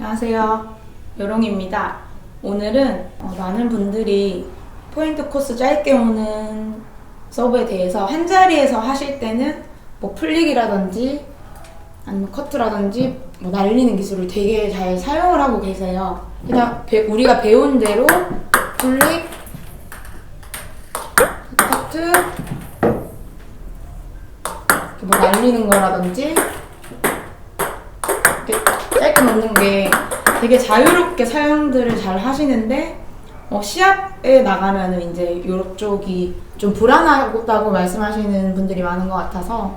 안녕하세요. 요롱입니다. 오늘은 많은 분들이 포인트 코스 짧게 오는 서브에 대해서 한 자리에서 하실 때는 뭐 풀릭이라든지 아니면 커트라든지 뭐 날리는 기술을 되게 잘 사용을 하고 계세요. 그냥 우리가 배운 대로 풀릭, 커트, 뭐 날리는 거라든지 짧게 놓는 게 되게 자유롭게 사용들을 잘 하시는데 시합에 나가면은 이제 이쪽이 좀 불안하다고 말씀하시는 분들이 많은 것 같아서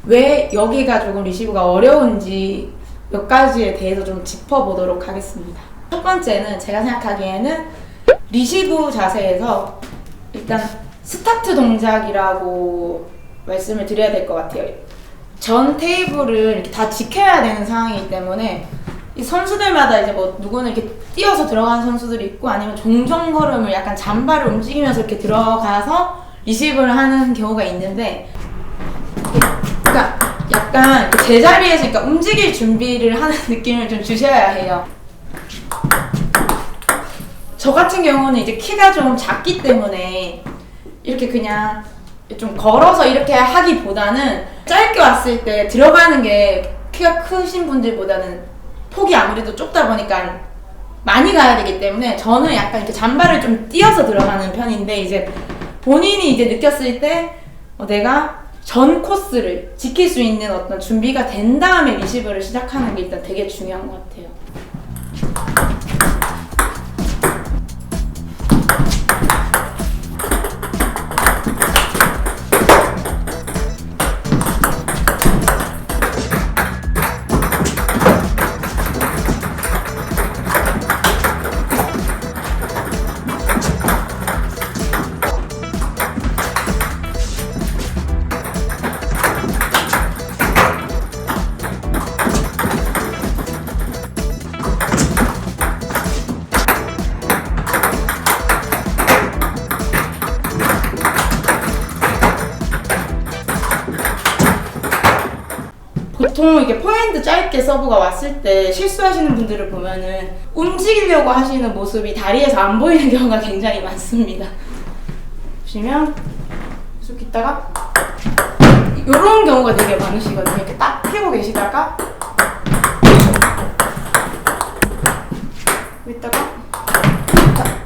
왜 여기가 조금 리시브가 어려운지 몇 가지에 대해서 좀 짚어보도록 하겠습니다. 첫 번째는 제가 생각하기에는 리시브 자세에서 일단 스타트 동작이라고 말씀을 드려야 될 것 같아요. 전 테이블을 이렇게 다 지켜야 되는 상황이기 때문에 이 선수들마다 이제 뭐 누구는 이렇게 뛰어서 들어가는 선수들이 있고 아니면 종종 걸음을 약간 잔발을 움직이면서 이렇게 들어가서 리시브를 하는 경우가 있는데, 그러니까 약간 그 제자리에서 그러니까 움직일 준비를 하는 느낌을 좀 주셔야 해요. 저 같은 경우는 이제 키가 좀 작기 때문에 이렇게 그냥 좀 걸어서 이렇게 하기보다는 짧게 왔을 때 들어가는 게 키가 크신 분들보다는 폭이 아무래도 좁다 보니까 많이 가야 되기 때문에 저는 약간 이렇게 잔발을 좀 띄어서 들어가는 편인데, 이제 본인이 이제 느꼈을 때 내가 전 코스를 지킬 수 있는 어떤 준비가 된 다음에 리시브를 시작하는 게 일단 되게 중요한 것 같아요. 보통 이게 포핸드 짧게 서브가 왔을 때 실수하시는 분들을 보면은 움직이려고 하시는 모습이 다리에서 안 보이는 경우가 굉장히 많습니다. 보시면 계속 있다가 이런 경우가 되게 많으시거든요. 이렇게 딱 펴고 계시다가 있다가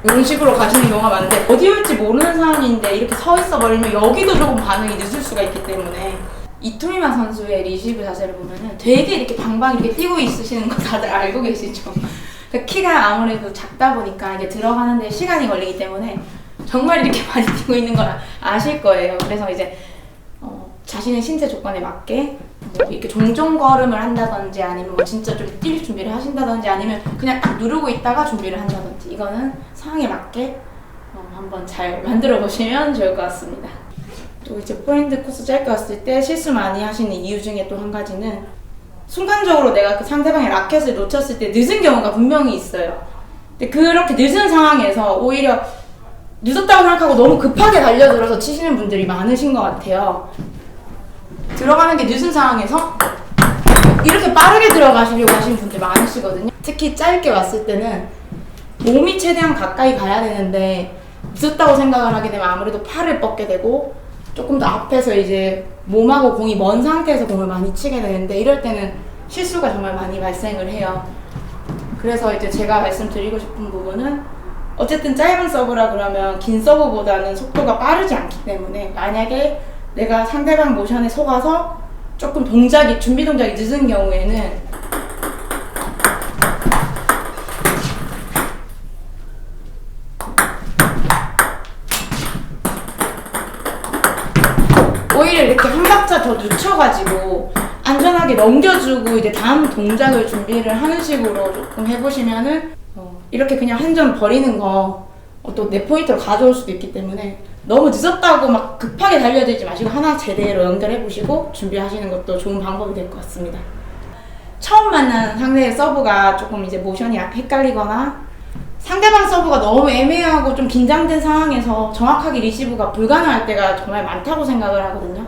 이런 식으로 가시는 경우가 많은데, 어디 올지 모르는 상황인데 이렇게 서 있어 버리면 여기도 조금 반응이 늦을 수가 있기 때문에 이토미마 선수의 리시브 자세를 보면은 되게 이렇게 방방 이렇게 뛰고 있으시는 거 다들 알고 계시죠? 그러니까 키가 아무래도 작다 보니까 이게 들어가는데 시간이 걸리기 때문에 정말 이렇게 많이 뛰고 있는 걸 아실 거예요. 그래서 이제 자신의 신체 조건에 맞게 뭐 이렇게 종종 걸음을 한다든지 아니면 뭐 진짜 좀 뛸 준비를 하신다든지 아니면 그냥 딱 누르고 있다가 준비를 한다든지, 이거는 상황에 맞게 한번 잘 만들어 보시면 좋을 것 같습니다. 또 이제 포핸드 코스 짧게 왔을 때 실수 많이 하시는 이유 중에 또 한 가지는 순간적으로 내가 그 상대방의 라켓을 놓쳤을 때 늦은 경우가 분명히 있어요. 근데 그렇게 늦은 상황에서 오히려 늦었다고 생각하고 너무 급하게 달려들어서 치시는 분들이 많으신 것 같아요. 들어가는 게 늦은 상황에서 이렇게 빠르게 들어가시려고 하시는 분들 많으시거든요. 특히 짧게 왔을 때는 몸이 최대한 가까이 가야 되는데 늦었다고 생각을 하게 되면 아무래도 팔을 뻗게 되고 조금 더 앞에서 이제 몸하고 공이 먼 상태에서 공을 많이 치게 되는데, 이럴 때는 실수가 정말 많이 발생을 해요. 그래서 이제 제가 말씀드리고 싶은 부분은 어쨌든 짧은 서브라 그러면 긴 서브보다는 속도가 빠르지 않기 때문에 만약에 내가 상대방 모션에 속아서 조금 준비 동작이 늦은 경우에는 오히려 이렇게 한 박자 더 늦춰가지고 안전하게 넘겨주고 이제 다음 동작을 준비를 하는 식으로 조금 해보시면은 이렇게 그냥 한 점 버리는 거 또 내 포인트로 가져올 수도 있기 때문에 너무 늦었다고 막 급하게 달려들지 마시고 하나 제대로 연결해보시고 준비하시는 것도 좋은 방법이 될 것 같습니다. 처음 만난 상대의 서브가 조금 이제 모션이 헷갈리거나 상대방 서브가 너무 애매하고 좀 긴장된 상황에서 정확하게 리시브가 불가능할 때가 정말 많다고 생각을 하거든요.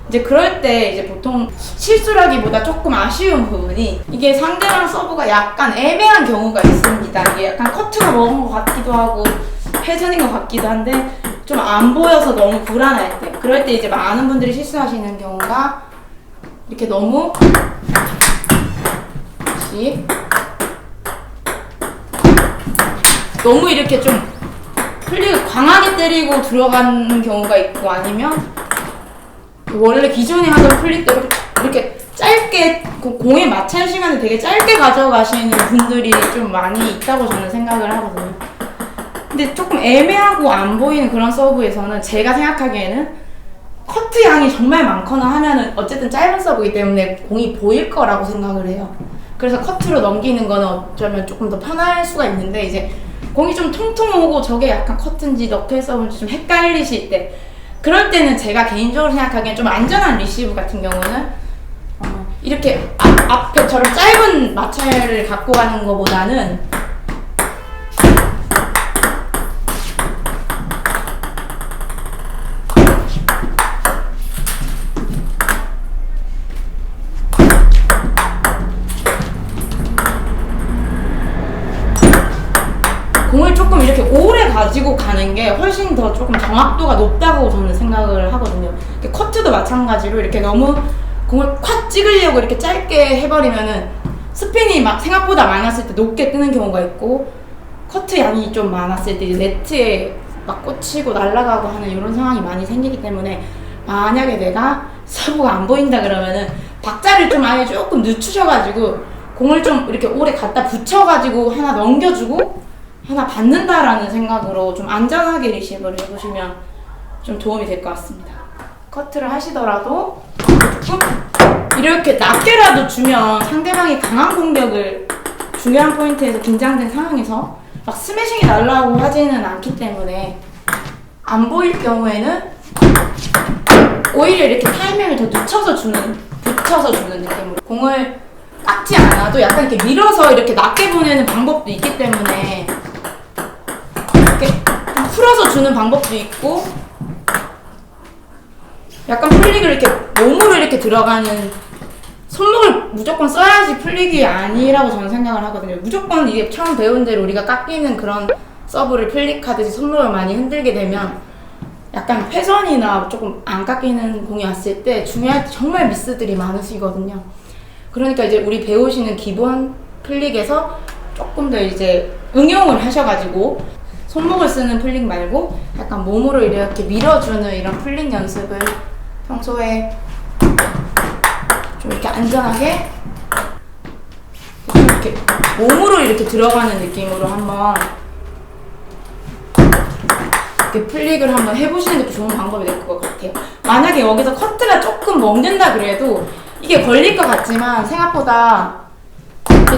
이제 그럴 이럴 때 이제 보통 실수라기보다 조금 아쉬운 부분이 이게 상대방 서브가 약간 애매한 경우가 있습니다. 이게 약간 커트가 먹은 것 같기도 하고 회전인 것 같기도 한데 좀 안 보여서 너무 불안할 때, 그럴 때 이제 많은 분들이 실수하시는 경우가 이렇게 너무 이렇게 좀 플릭을 강하게 때리고 들어가는 경우가 있고, 아니면 원래 기존에 하던 플릭도 이렇게 짧게 공의 마찰 시간을 되게 짧게 가져가시는 분들이 좀 많이 있다고 저는 생각을 하거든요. 근데 조금 애매하고 안 보이는 그런 서브에서는 제가 생각하기에는 커트 양이 정말 많거나 하면은 어쨌든 짧은 서브이기 때문에 공이 보일 거라고 생각을 해요. 그래서 커트로 넘기는 거는 어쩌면 조금 더 편할 수가 있는데, 이제 공이 좀 통통 오고 저게 약간 커트인지 너클 서브인지 좀 헷갈리실 때, 그럴 때는 제가 개인적으로 생각하기엔 좀 안전한 리시브 같은 경우는 이렇게 앞에처럼 짧은 마찰을 갖고 가는 것보다는 공을 조금 이렇게 오래 가지고 가는 게 훨씬 더 조금 정확도가 높다고 저는 생각을 하거든요. 커트도 마찬가지로 이렇게 너무 공을 콱 찍으려고 이렇게 짧게 해버리면은 스핀이 막 생각보다 많았을 때 높게 뜨는 경우가 있고, 커트 양이 좀 많았을 때 네트에 막 꽂히고 날아가고 하는 이런 상황이 많이 생기기 때문에, 만약에 내가 서브가 안 보인다 그러면은 박자를 좀 아예 조금 늦추셔가지고 공을 좀 이렇게 오래 갖다 붙여가지고 하나 넘겨주고 하나 받는다라는 생각으로 좀 안전하게 리시브를 해보시면 좀 도움이 될 것 같습니다. 커트를 하시더라도 이렇게 낮게라도 주면 상대방이 강한 공격을 중요한 포인트에서 긴장된 상황에서 막 스매싱이 날라오고 하지는 않기 때문에, 안 보일 경우에는 오히려 이렇게 타이밍을 더 붙여서 주는 느낌으로 공을 깎지 않아도 약간 이렇게 밀어서 이렇게 낮게 보내는 방법도 있기 때문에, 이렇게 풀어서 주는 방법도 있고, 약간 플릭을 이렇게 몸으로 이렇게 들어가는, 손목을 무조건 써야지 플릭이 아니라고 저는 생각을 하거든요. 무조건 이게 처음 배운 대로 우리가 깎이는 그런 서브를 플릭하듯이 손목을 많이 흔들게 되면 약간 회전이나 조금 안 깎이는 공이 왔을 때 중요할 때 정말 미스들이 많으시거든요. 그러니까 이제 우리 배우시는 기본 플릭에서 조금 더 이제 응용을 하셔가지고 손목을 쓰는 플릭 말고 약간 몸으로 이렇게 밀어주는 이런 플릭 연습을 평소에 좀 이렇게 안전하게 이렇게 몸으로 이렇게 들어가는 느낌으로 한번 이렇게 플릭을 한번 해보시는 것도 좋은 방법이 될 것 같아요. 만약에 여기서 커트가 조금 먹는다 그래도 이게 걸릴 것 같지만 생각보다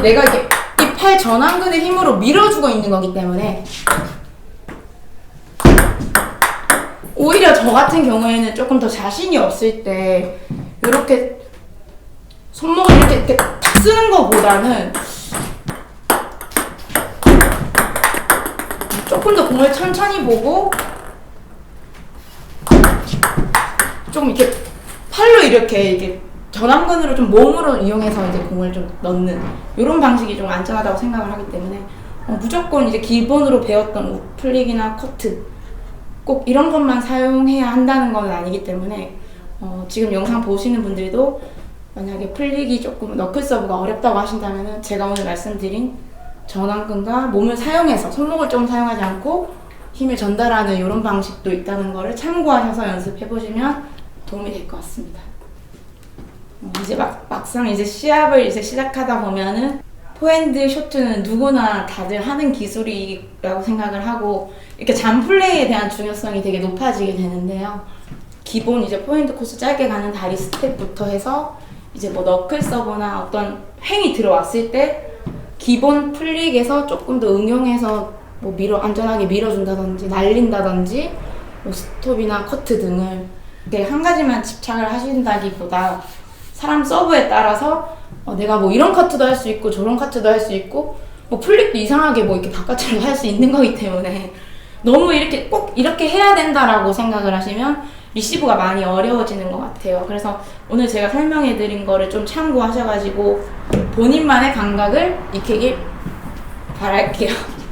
내가 이렇게 이 팔 전완근의 힘으로 밀어주고 있는 거기 때문에, 오히려 저 같은 경우에는 조금 더 자신이 없을 때 이렇게 손목을 이렇게 탁 쓰는 것보다는 조금 더 공을 천천히 보고 조금 이렇게 팔로 이렇게 전완근으로 좀 몸으로 이용해서 이제 공을 좀 넣는 이런 방식이 좀 안전하다고 생각을 하기 때문에 무조건 이제 기본으로 배웠던 우플릭이나 커트 꼭 이런 것만 사용해야 한다는 건 아니기 때문에 지금 영상 보시는 분들도 만약에 플릭이 조금 너클 서브가 어렵다고 하신다면 제가 오늘 말씀드린 전완근과 몸을 사용해서 손목을 좀 사용하지 않고 힘을 전달하는 이런 방식도 있다는 거를 참고하셔서 연습해 보시면 도움이 될 것 같습니다. 이제 막상 이제 시합을 이제 시작하다 보면은 포핸드 쇼트는 누구나 다들 하는 기술이라고 생각을 하고 이렇게 잔 플레이에 대한 중요성이 되게 높아지게 되는데요. 기본 이제 포핸드 코스 짧게 가는 다리 스텝부터 해서 이제 뭐 너클 서브나 어떤 횡이 들어왔을 때 기본 플릭에서 조금 더 응용해서 뭐 안전하게 밀어준다든지 날린다든지 뭐 스톱이나 커트 등을 이렇게 한 가지만 집착을 하신다기보다 사람 서브에 따라서 내가 뭐 이런 커트도 할 수 있고 저런 커트도 할 수 있고 뭐 플릭도 이상하게 뭐 이렇게 바깥으로 할 수 있는 거기 때문에 너무 이렇게 꼭 이렇게 해야 된다라고 생각을 하시면 리시브가 많이 어려워지는 것 같아요. 그래서 오늘 제가 설명해드린 거를 좀 참고하셔가지고 본인만의 감각을 익히길 바랄게요.